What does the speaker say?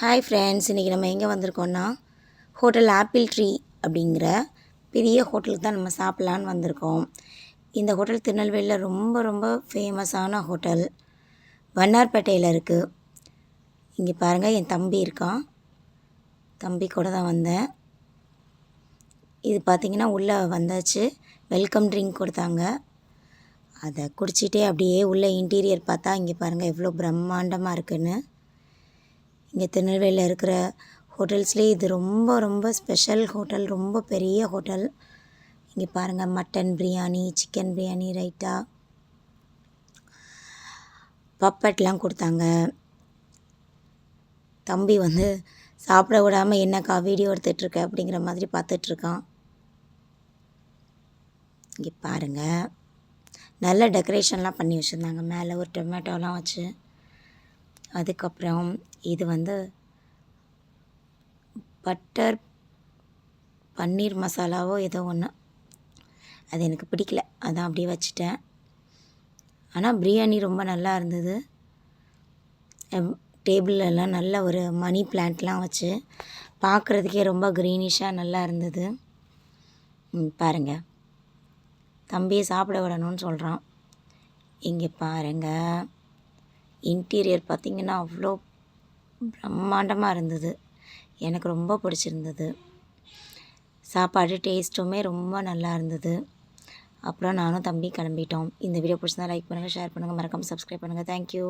Hi friends, இன்றைக்கி நம்ம எங்கே வந்திருக்கோன்னா ஹோட்டல் ஆப்பிள் ட்ரீ அப்படிங்கிற பெரிய ஹோட்டலுக்கு தான் நம்ம சாப்பிட்லான்னு வந்திருக்கோம். இந்த ஹோட்டல் திருநெல்வேலியில் ரொம்ப ரொம்ப ஃபேமஸான ஹோட்டல். வண்ணார்பேட்டையில் இருக்குது. இங்கே பாருங்கள், என் தம்பி இருக்கான். தம்பி கூட தான் வந்தேன். இது பார்த்திங்கன்னா உள்ளே வந்தாச்சு. வெல்கம் ட்ரிங்க் கொடுத்தாங்க. அதை குடிச்சிட்டே அப்படியே உள்ளே இன்டீரியர் பார்த்தா இங்கே பாருங்கள் எவ்வளோ பிரம்மாண்டமாக இருக்குதுன்னு. இங்கே திருநெல்வேலியில் இருக்கிற ஹோட்டல்ஸ்லேயே இது ரொம்ப ரொம்ப ஸ்பெஷல் ஹோட்டல், ரொம்ப பெரிய ஹோட்டல். இங்கே பாருங்கள், மட்டன் பிரியாணி, சிக்கன் பிரியாணி, ரைட்டா, பப்பட்லாம் கொடுத்தாங்க. தம்பி சாப்பிட விடாமல் என்னக்கா வீடியோ எடுத்துகிட்ருக்க அப்படிங்கிற மாதிரி பார்த்துட்ருக்கான். இங்கே பாருங்கள், நல்ல டெக்கரேஷன்லாம் பண்ணி வச்சுருந்தாங்க. மேலே ஒரு டொமேட்டோலாம் வச்சு. அதுக்கப்புறம் இது பட்டர் பன்னீர் மசாலாவோ ஏதோ ஒன்று, அது எனக்கு பிடிக்கல, அதான் அப்படியே வச்சுட்டேன். ஆனால் பிரியாணி ரொம்ப நல்லா இருந்தது. டேபிளெல்லாம் நல்ல ஒரு மணி பிளான்ட்லாம் வச்சு பார்க்குறதுக்கே ரொம்ப க்ரீனிஷாக நல்லா இருந்தது. பாருங்கள், தம்பியை சாப்பிட விடணும்னு சொல்கிறான். இங்கே பாருங்கள், இன்டீரியர் பார்த்திங்கன்னா அவ்வளோ பிரம்மாண்டமாக இருந்தது. எனக்கு ரொம்ப பிடிச்சிருந்தது. சாப்பாடு டேஸ்ட்டுமே ரொம்ப நல்லா இருந்தது. அப்புறம் நானும் தம்பி கிளம்பிட்டோம். இந்த வீடியோ பிடிச்சிருந்தா லைக் பண்ணுங்கள், ஷேர் பண்ணுங்கள், மறக்காமல் சப்ஸ்கிரைப் பண்ணுங்கள். தேங்க்யூ.